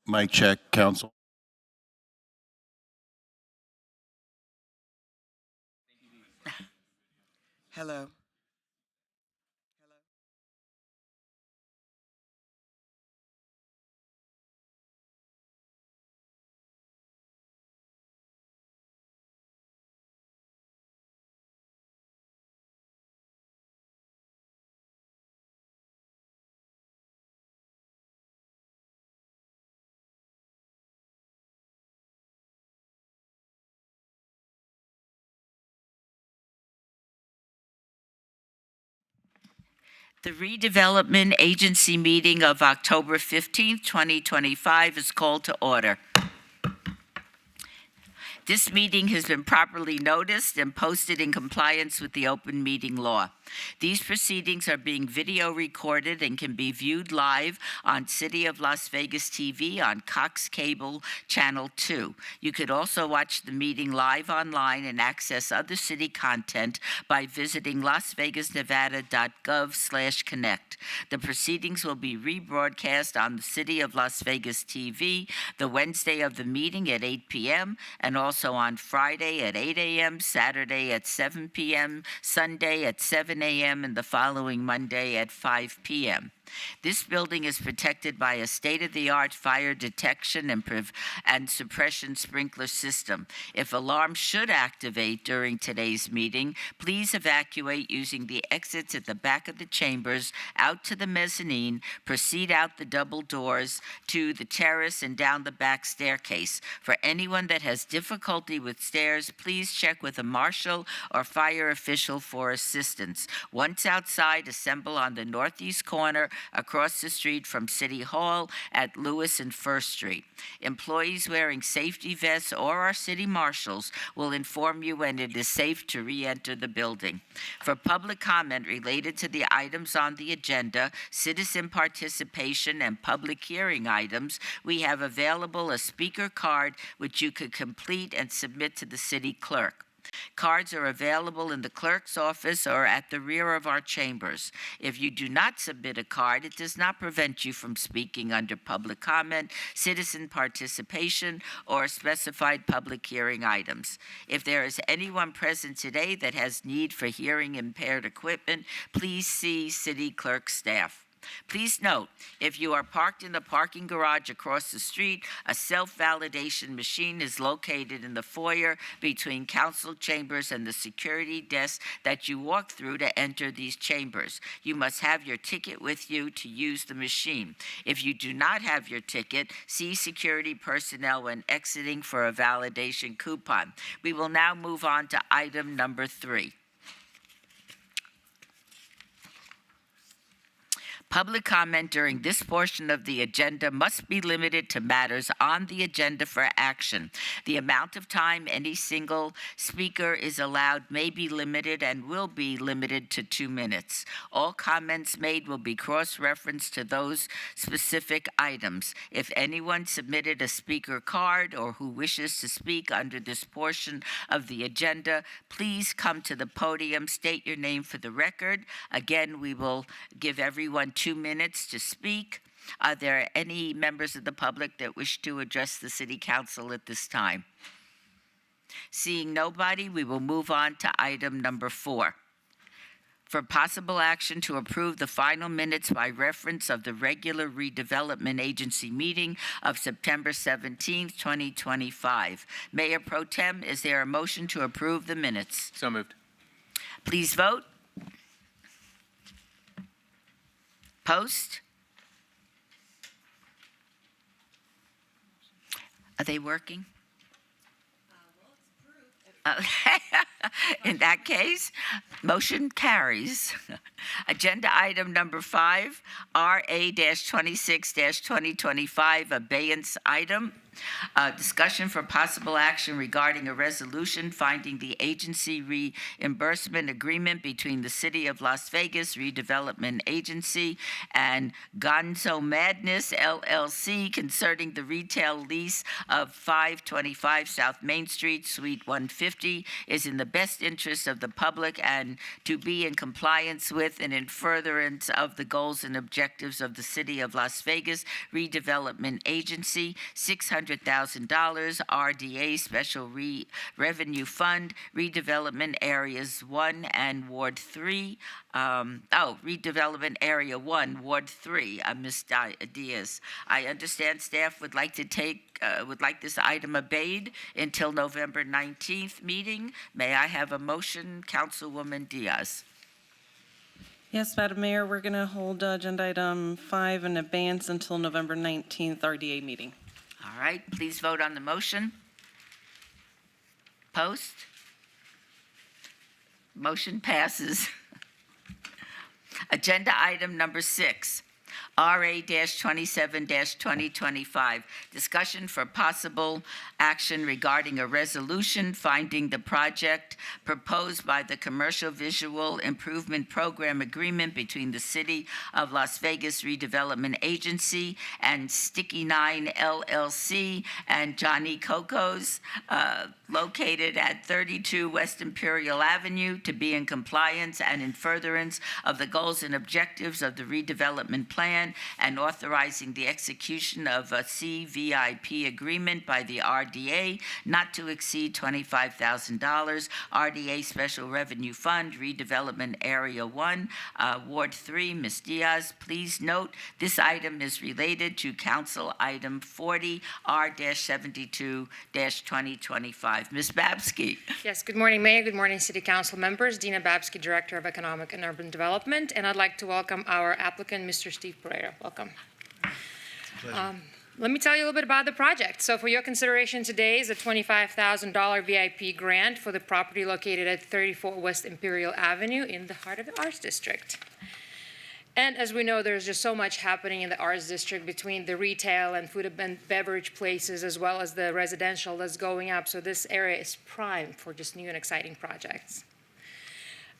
Mic check, council. Hello. The Redevelopment Agency meeting of October 15th, 2025 is called to order. This meeting has been properly noticed and posted in compliance with the open meeting law. These proceedings are being video recorded and can be viewed live on City of Las Vegas TV on Cox Cable Channel 2. You could also watch the meeting live online and access other city content by visiting lasvegasnevada.gov/connect. The proceedings will be rebroadcast on the City of Las Vegas TV the Wednesday of the meeting at 8 p.m. and also on Friday at 8 a.m., Saturday at 7 p.m., Sunday at 7 a.m., and the following Monday at 5 p.m. This building is protected by a state-of-the-art fire detection and suppression sprinkler system. If alarms should activate during today's meeting, please evacuate using the exits at the back of the chambers, out to the mezzanine, proceed out the double doors to the terrace and down the back staircase. For anyone that has difficulty with stairs, please check with a marshal or fire official for assistance. Once outside, assemble on the northeast corner across the street from City Hall at Lewis and First Street. Employees wearing safety vests or our city marshals will inform you when it is safe to re-enter the building. For public comment related to the items on the agenda, citizen participation, and public hearing items, we have available a speaker card which you could complete and submit to the city clerk. Cards are available in the clerk's office or at the rear of our chambers. If you do not submit a card, it does not prevent you from speaking under public comment, citizen participation, or specified public hearing items. If there is anyone present today that has need for hearing impaired equipment, please see city clerk staff. Please note, if you are parked in the parking garage across the street, a self-validation machine is located in the foyer between council chambers and the security desk that you walk through to enter these chambers. You must have your ticket with you to use the machine. If you do not have your ticket, see security personnel when exiting for a validation coupon. We will now move on to item number 3. Public comment during this portion of the agenda must be limited to matters on the agenda for action. The amount of time any single speaker is allowed may be limited and will be limited to 2 minutes. All comments made will be cross-referenced to those specific items. If anyone submitted a speaker card or who wishes to speak under this portion of the agenda, please come to the podium, state your name for the record. Again, we will give everyone 2 minutes to speak. Are there any members of the public that wish to address the City Council at this time? Seeing nobody, we will move on to item number 4. For possible action to approve the final minutes by reference of the regular Redevelopment Agency meeting of September 17th, 2025. Mayor Pro Tem, is there a motion to approve the minutes? So moved. Please vote. Post. Are they working? In that case, motion carries. Agenda item number 5, RA-26-2025, abeyance item. Discussion for possible action regarding a resolution finding the agency reimbursement agreement between the City of Las Vegas Redevelopment Agency and Gonzo Madness LLC concerning the retail lease of 525 South Main Street, Suite 150, is in the best interest of the public and to be in compliance with and in furtherance of the goals and objectives of the City of Las Vegas Redevelopment Agency, $600,000 RDA Special Revenue Fund, Redevelopment Areas 1 and Ward 3. Redevelopment Area 1, Ward 3, Ms. Diaz. I understand staff would like this item obeyed until November 19th meeting. May I have a motion, Councilwoman Diaz? Yes, Madam Mayor, we're going to hold agenda item 5 in abeyance until November 19th RDA meeting. All right, please vote on the motion. Post. Motion passes. Agenda item number 6, RA-27-2025, discussion for possible action regarding a resolution finding the project proposed by the Commercial Visual Improvement Program agreement between the City of Las Vegas Redevelopment Agency and Sticky 9 LLC and Johnny Coco's, located at 32 West Imperial Avenue, to be in compliance and in furtherance of the goals and objectives of the redevelopment plan and authorizing the execution of a CVIP agreement by the RDA not to exceed $25,000, RDA Special Revenue Fund, Redevelopment Area 1, Ward 3. Ms. Diaz, please note this item is related to Council Item 40, R-72-2025. Ms. Babsky. Yes, good morning, Mayor. Good morning, City Council members. Dina Babsky, Director of Economic and Urban Development, and I'd like to welcome our applicant, Mr. Steve Pereira. Welcome. Let me tell you a little bit about the project. So for your consideration today is a $25,000 VIP grant for the property located at 34 West Imperial Avenue in the heart of the Arts District. And as we know, there's just so much happening in the Arts District between the retail and food and beverage places as well as the residential that's going up. So this area is prime for just new and exciting projects.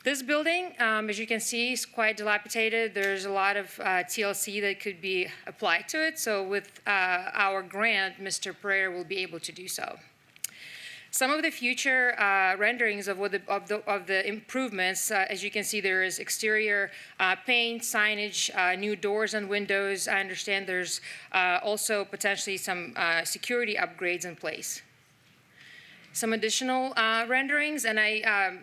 This building, as you can see, is quite dilapidated. There's a lot of TLC that could be applied to it. So with our grant, Mr. Pereira will be able to do so. Some of the future renderings of the improvements, as you can see, there is exterior paint, signage, new doors and windows. I understand there's also potentially some security upgrades in place. Some additional renderings, and I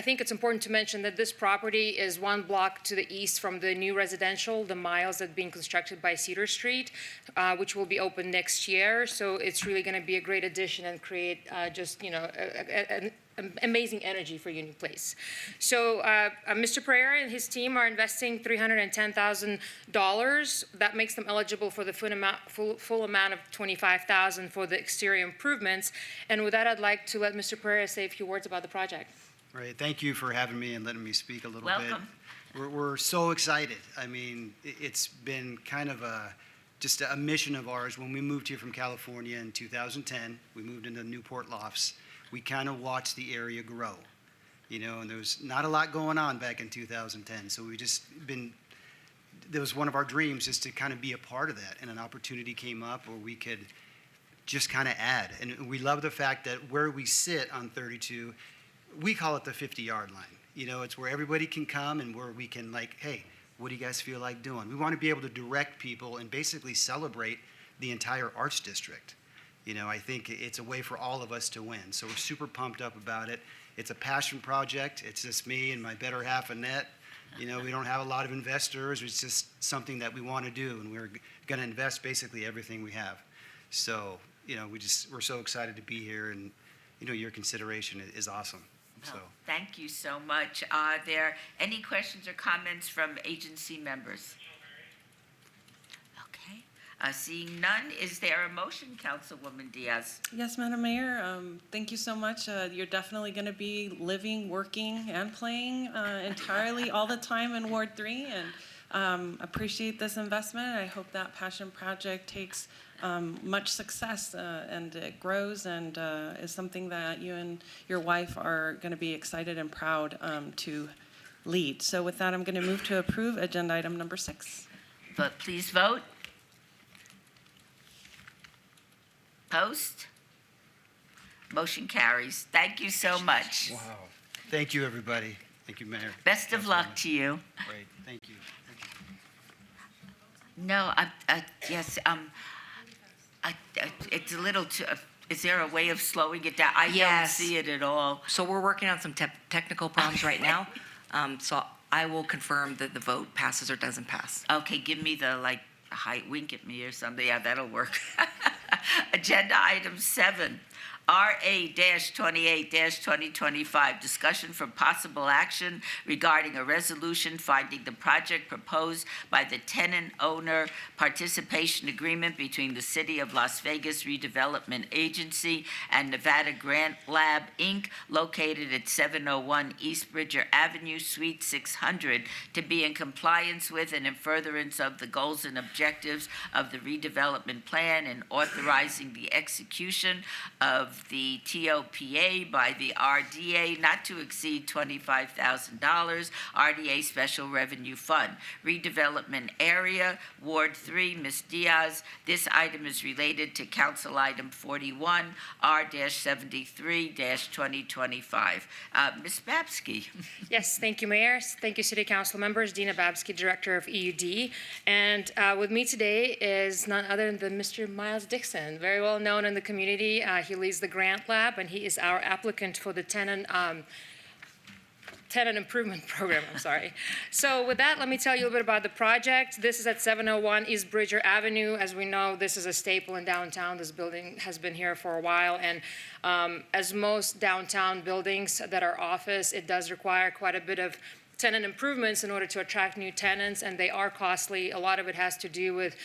think it's important to mention that this property is 1 block to the east from the new residential, the miles that are being constructed by Cedar Street, which will be open next year. So it's really going to be a great addition and create just, an amazing energy for your new place. So Mr. Pereira and his team are investing $310,000. That makes them eligible for the full amount of $25,000 for the exterior improvements. And with that, I'd like to let Mr. Pereira say a few words about the project. Right. Thank you for having me and letting me speak a little Welcome. bit. We're so excited. I mean, it's been kind of just a mission of ours. When we moved here from California in 2010, we moved into Newport Lofts. We kind of watched the area grow, and there was not a lot going on back in 2010. So there was one of our dreams just to kind of be a part of that. And an opportunity came up where we could just kind of add. And we love the fact that where we sit on 32, we call it the 50-yard line. It's where everybody can come and where we can hey, what do you guys feel like doing? We want to be able to direct people and basically celebrate the entire Arts District. I think it's a way for all of us to win. So we're super pumped up about it. It's a passion project. It's just me and my better half, Annette. We don't have a lot of investors. It's just something that we want to do, and we're going to invest basically everything we have. So, we're so excited to be here, and, your consideration is awesome. So. Thank you so much. Are there any questions or comments from agency members? Okay. Seeing none, is there a motion, Councilwoman Diaz? Yes, Madam Mayor. Thank you so much. You're definitely going to be living, working, and playing entirely all the time in Ward 3. And appreciate this investment. I hope that passion project takes much success and it grows and is something that you and your wife are going to be excited and proud to lead. So with that, I'm going to move to approve agenda item number 6. But please vote. Post. Motion carries. Thank you so much. Wow. Thank you, everybody. Thank you, Mayor. Best of luck to you. Great. Thank you. No, yes, it's a little too, is there a way of slowing it down? I don't Yes. see it at all. So we're working on some technical problems right now. So I will confirm that the vote passes or doesn't pass. Okay, give me the, height, wink at me or something. Yeah, that'll work. Agenda item 7, RA-28-2025, discussion for possible action regarding a resolution finding the project proposed by the tenant-owner participation agreement between the City of Las Vegas Redevelopment Agency and Nevada Grant Lab, Inc., located at 701 East Bridger Avenue, Suite 600, to be in compliance with and in furtherance of the goals and objectives of the redevelopment plan and authorizing the execution of the TOPA by the RDA not to exceed $25,000, RDA Special Revenue Fund. Redevelopment Area, Ward 3, Ms. Diaz. This item is related to Council Item 41, R-73-2025. Ms. Babsky. Yes, thank you, Mayor. Thank you, City Council members. Dina Babsky, Director of EUD. And with me today is none other than Mr. Miles Dixon, very well known in the community. He leads the Grant Lab, and he is our applicant for the tenant improvement program, I'm sorry. So with that, let me tell you a little bit about the project. This is at 701 East Bridger Avenue. As we know, this is a staple in downtown. This building has been here for a while, and as most downtown buildings that are office, it does require quite a bit of tenant improvements in order to attract new tenants, and they are costly. A lot of it has to do with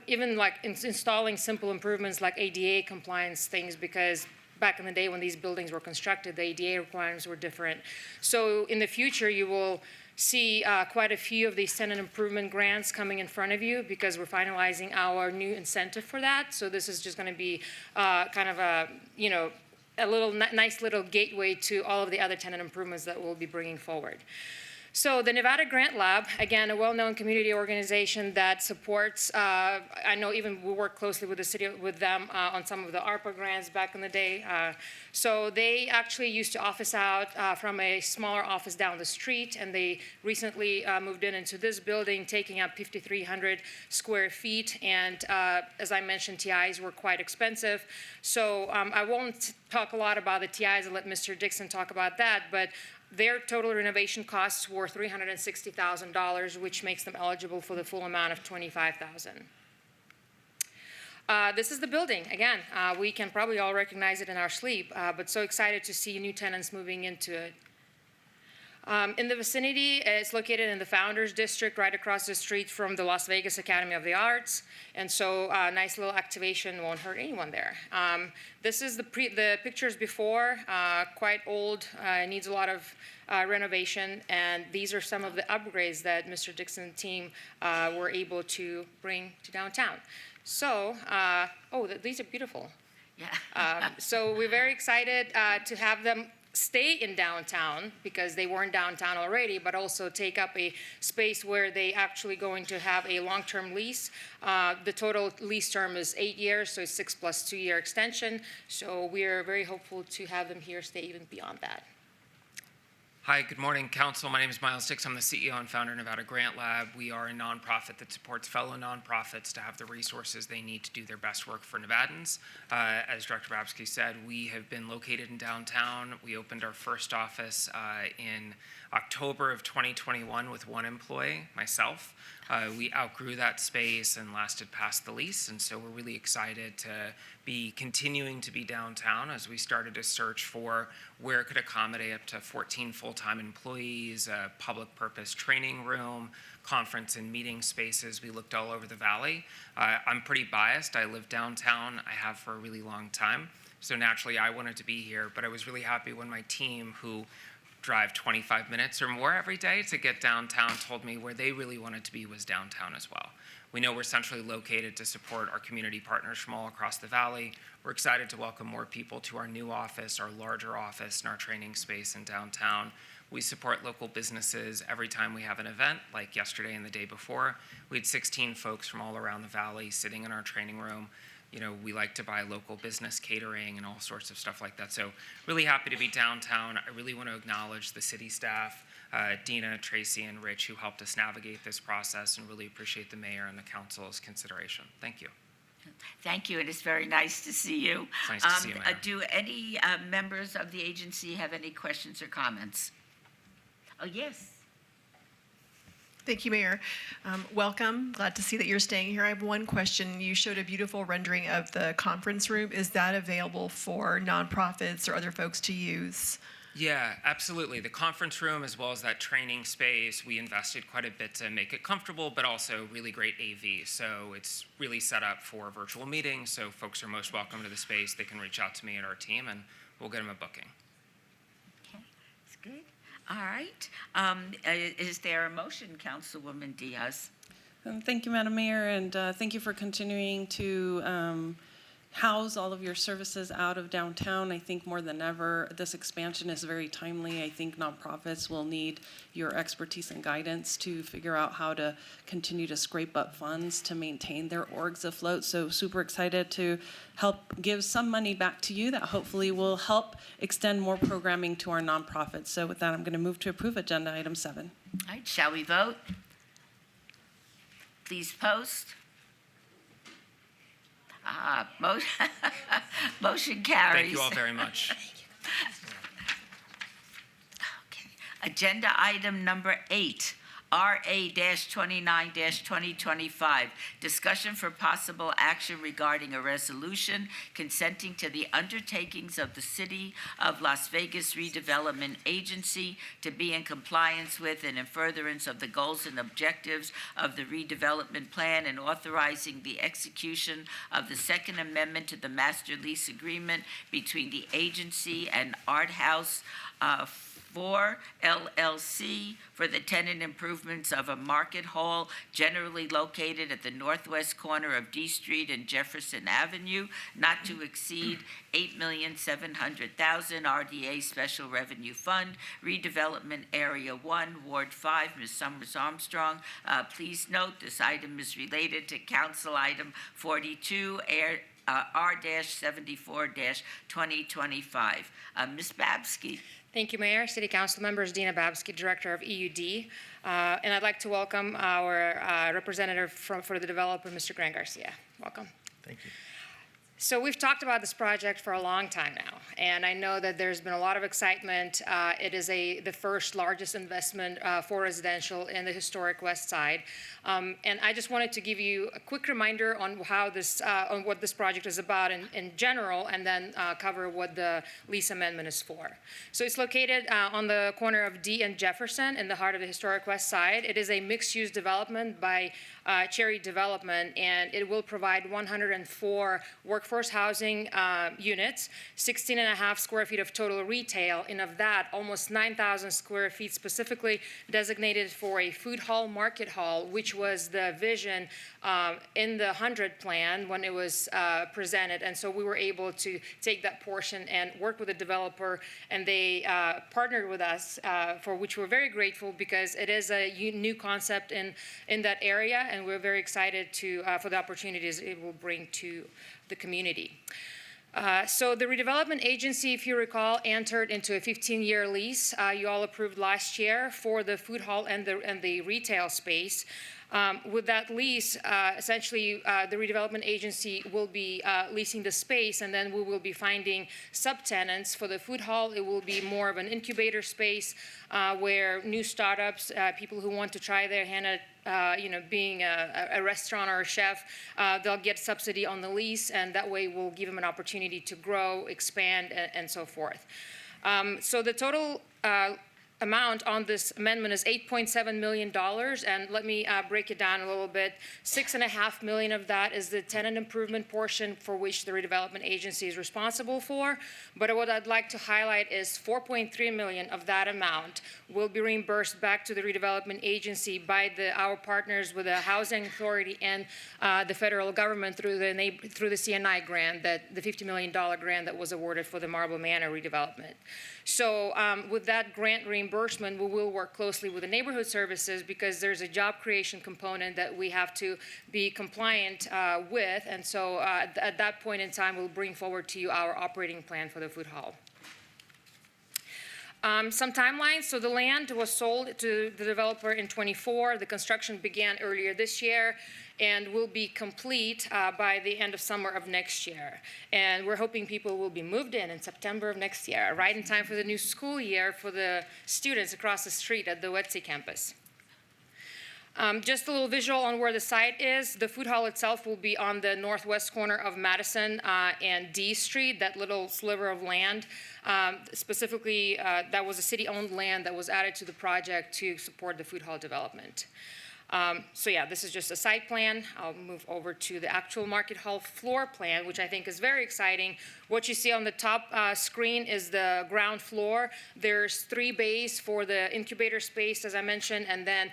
even like installing simple improvements like ADA compliance things, because back in the day when these buildings were constructed, the ADA requirements were different. So in the future, you will see quite a few of these tenant improvement grants coming in front of you because we're finalizing our new incentive for that. So this is just going to be kind of a, a little nice little gateway to all of the other tenant improvements that we'll be bringing forward. So the Nevada Grant Lab, again, a well-known community organization that supports, I know even we work closely with the city, with them on some of the ARPA grants back in the day. So they actually used to office out from a smaller office down the street, and they recently moved into this building, taking up 5,300 square feet. And as I mentioned, TIs were quite expensive. So I won't talk a lot about the TIs. I'll let Mr. Dixon talk about that. But their total renovation costs were $360,000, which makes them eligible for the full amount of $25,000. This is the building. Again, we can probably all recognize it in our sleep, but so excited to see new tenants moving into it. In the vicinity, it's located in the Founders District, right across the street from the Las Vegas Academy of the Arts, and so a nice little activation won't hurt anyone there. This is the pictures before, quite old, needs a lot of renovation, and these are some of the upgrades that Mr. Dixon's team were able to bring to downtown. So, these are beautiful. Yeah. So we're very excited to have them stay in downtown because they weren't downtown already, but also take up a space where they actually going to have a long-term lease. The total lease term is 8 years, so it's 6 plus 2 year extension. So we're very hopeful to have them here stay even beyond that. Hi, good morning, Council. My name is Miles Dix. I'm the CEO and founder of Nevada Grant Lab. We are a nonprofit that supports fellow nonprofits to have the resources they need to do their best work for Nevadans. As Director Babsky said, we have been located in downtown. We opened our first office in October of 2021 with one employee, myself. We outgrew that space and lasted past the lease, and so we're really excited to be continuing to be downtown as we started to search for where it could accommodate up to 14 full-time employees, a public purpose training room, conference and meeting spaces. We looked all over the valley. I'm pretty biased. I live downtown. I have for a really long time. So naturally, I wanted to be here, but I was really happy when my team, who drive 25 minutes or more every day to get downtown told me where they really wanted to be was downtown as well. We know we're centrally located to support our community partners from all across the valley. We're excited to welcome more people to our new office, our larger office, and our training space in downtown. We support local businesses every time we have an event, like yesterday and the day before. We had 16 folks from all around the valley sitting in our training room. You know, we like to buy local business catering and all sorts of stuff like that. So really happy to be downtown. I really want to acknowledge the city staff, Dina, Tracy, and Rich, who helped us navigate this process, and really appreciate the mayor and the council's consideration. Thank you. Thank you, and it's very nice to see you. It's nice to see you, Mayor. Do any members of the agency have any questions or comments? Oh, yes. Thank you, Mayor. Welcome. Glad to see that you're staying here. I have one question. You showed a beautiful rendering of the conference room. Is that available for nonprofits or other folks to use? Yeah, absolutely. The conference room, as well as that training space, we invested quite a bit to make it comfortable, but also really great AV. So it's really set up for virtual meetings. So folks are most welcome to the space. They can reach out to me and our team, and we'll get them a booking. Okay, that's good. All right. Is there a motion, Councilwoman Diaz? Thank you, Madam Mayor, and thank you for continuing to house all of your services out of downtown. I think more than ever, this expansion is very timely. I think nonprofits will need your expertise and guidance to figure out how to continue to scrape up funds to maintain their orgs afloat. So super excited to help give some money back to you that hopefully will help extend more programming to our nonprofits. So with that, I'm going to move to approve agenda item 7. All right, shall we vote? Please post. Motion carries. Thank you all very much. Okay. Agenda item number 8, RA-29-2025, discussion for possible action regarding a resolution consenting to the undertakings of the City of Las Vegas Redevelopment Agency to be in compliance with and in furtherance of the goals and objectives of the redevelopment plan, and authorizing the execution of the Second Amendment to the Master Lease Agreement between the agency and Art House 4 LLC for the tenant improvements of a market hall generally located at the northwest corner of D Street and Jefferson Avenue, not to exceed $8,700,000 RDA Special Revenue Fund, Redevelopment Area 1, Ward 5, Ms. Summers Armstrong. Please note this item is related to Council Item 42, R-74-2025. Ms. Babsky. Thank you, Mayor. City Council members, Dina Babsky, Director of EUD. And I'd like to welcome our representative for the developer, Mr. Grant Garcia. Welcome. Thank you. So we've talked about this project for a long time now, and I know that there's been a lot of excitement. It is the first largest investment for residential in the historic West Side. And I just wanted to give you a quick reminder on how this, on what this project is about in general, and then cover what the lease amendment is for. So it's located on the corner of D and Jefferson in the heart of the historic West Side. It is a mixed-use development by Cherry Development, and it will provide 104 workforce housing units, 16.5 square feet of total retail, and of that, almost 9,000 square feet specifically designated for a food hall, market hall, which was the vision in the 100 plan when it was presented. And so we were able to take that portion and work with the developer, and they partnered with us, for which we're very grateful, because it is a new concept in that area, and we're very excited for the opportunities it will bring to the community. So the redevelopment agency, if you recall, entered into a 15-year lease you all approved last year for the food hall and the retail space. With that lease, essentially, the redevelopment agency will be leasing the space, and then we will be finding subtenants. For the food hall, it will be more of an incubator space where new startups, people who want to try their hand at being a restaurant or a chef, they'll get subsidy on the lease, and that way we'll give them an opportunity to grow, expand, and so forth. So the total amount on this amendment is $8.7 million, and let me break it down a little bit. $6.5 million of that is the tenant improvement portion for which the redevelopment agency is responsible for. But what I'd like to highlight is $4.3 million of that amount will be reimbursed back to the redevelopment agency by our partners with the Housing Authority and the federal government through the CNI grant, the $50 million grant that was awarded for the Marble Manor redevelopment. So with that grant reimbursement, we will work closely with the neighborhood services because there's a job creation component that we have to be compliant with. And so at that point in time, we'll bring forward to you our operating plan for the food hall. Some timelines. So the land was sold to the developer in '24. The construction began earlier this year and will be complete by the end of summer of next year. And we're hoping people will be moved in September of next year, right in time for the new school year for the students across the street at the WETC campus. Just a little visual on where the site is. The food hall itself will be on the northwest corner of Madison and D Street, that little sliver of land. Specifically, that was a city-owned land that was added to the project to support the food hall development. So yeah, this is just a site plan. I'll move over to the actual market hall floor plan, which I think is very exciting. What you see on the top screen is the ground floor. There's 3 bays for the incubator space, as I mentioned, and then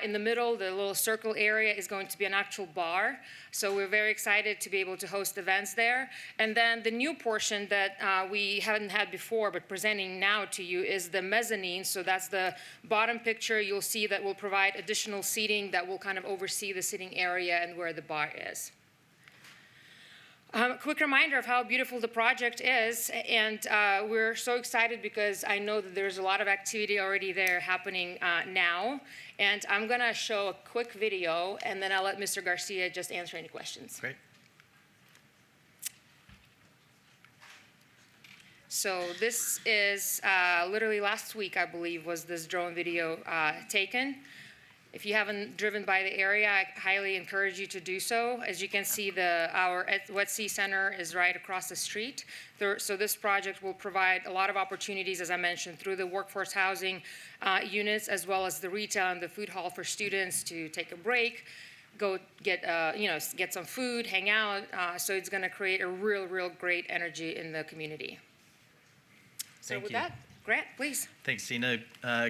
in the middle, the little circle area is going to be an actual bar. So we're very excited to be able to host events there. And then the new portion that we haven't had before, but presenting now to you, is the mezzanine. So that's the bottom picture. You'll see that will provide additional seating that will kind of oversee the sitting area and where the bar is. Quick reminder of how beautiful the project is, and we're so excited because I know that there's a lot of activity already there happening now, and I'm gonna show a quick video, and then I'll let Mr. Garcia just answer any questions. Great. So this is literally last week, I believe, was this drone video taken. If you haven't driven by the area, I highly encourage you to do so. As you can see, our WETC Center is right across the street. So this project will provide a lot of opportunities, as I mentioned, through the workforce housing units, as well as the retail and the food hall for students to take a break, go get some food, hang out. So it's going to create a real great energy in the community. So Thank with you. that, Grant, please. Thanks, Dina.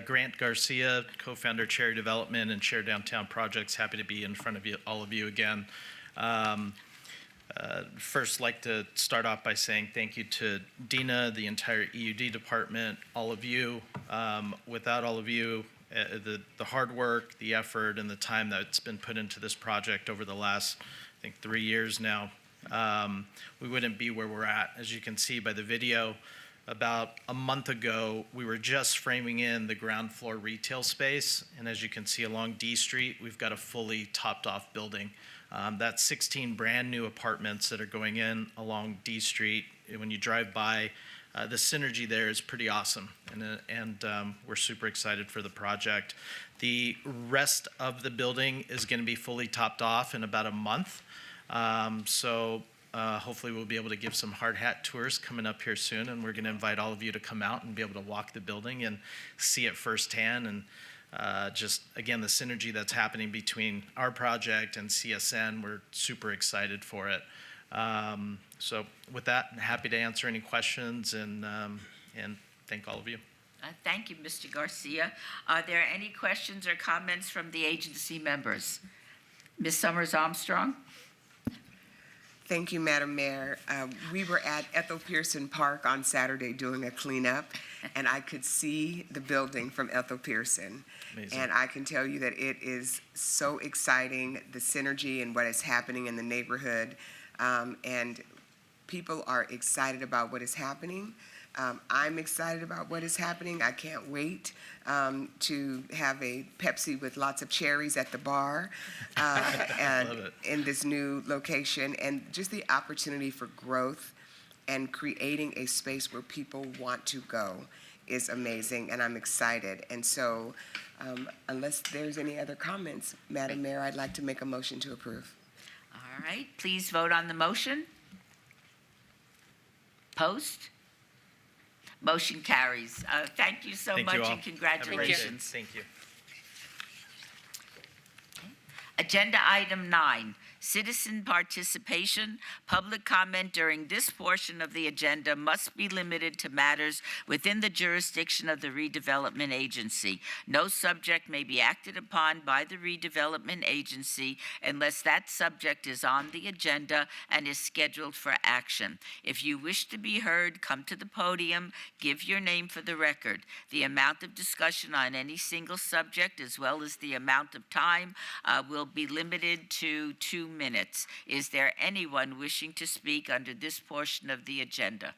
Grant Garcia, co-founder, Chair Development and Chair Downtown Projects. Happy to be in front of you, all of you again. First, like to start off by saying thank you to Dina, the entire EUD department, all of you. Without all of you, the hard work, the effort, and the time that's been put into this project over the last, I think, 3 years now, we wouldn't be where we're at. As you can see by the video, about a month ago, we were just framing in the ground floor retail space, and as you can see along D Street, we've got a fully topped-off building. That's 16 brand-new apartments that are going in along D Street. When you drive by, the synergy there is pretty awesome, and we're super excited for the project. The rest of the building is going to be fully topped off in about a month, hopefully we'll be able to give some hard hat tours coming up here soon, and we're going to invite all of you to come out and be able to walk the building and see it firsthand, and just, again, the synergy that's happening between our project and CSN, we're super excited for it. So with that, I'm happy to answer any questions, and thank all of you. Thank you, Mr. Garcia. Are there any questions or comments from the agency members? Ms. Summers Armstrong? Thank you, Madam Mayor. We were at Ethel Pearson Park on Saturday doing a cleanup, and I could see the building from Ethel Pearson. Amazing. And I can tell you that it is so exciting, the synergy and what is happening in the neighborhood. And people are excited about what is happening. I'm excited about what is happening. I can't wait to have a Pepsi with lots of cherries at the bar and Love it. in this new location, and just the opportunity for growth and creating a space where people want to go is amazing, and I'm excited. And so unless there's any other comments, Madam Mayor, I'd like to make a motion to approve. All right, please vote on the motion. Post. Motion carries. Thank you so Thank much you all. and Have a great day. congratulations. Thank you. Agenda item 9, citizen participation. Public comment during this portion of the agenda must be limited to matters within the jurisdiction of the redevelopment agency. No subject may be acted upon by the redevelopment agency unless that subject is on the agenda and is scheduled for action. If you wish to be heard, come to the podium, give your name for the record. The amount of discussion on any single subject, as well as the amount of time, will be limited to 2 minutes. Is there anyone wishing to speak under this portion of the agenda?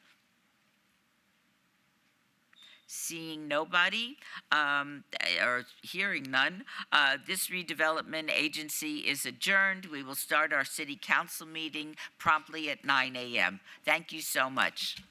Seeing nobody, or hearing none, this redevelopment agency is adjourned. We will start our city council meeting promptly at 9 a.m. Thank you so much.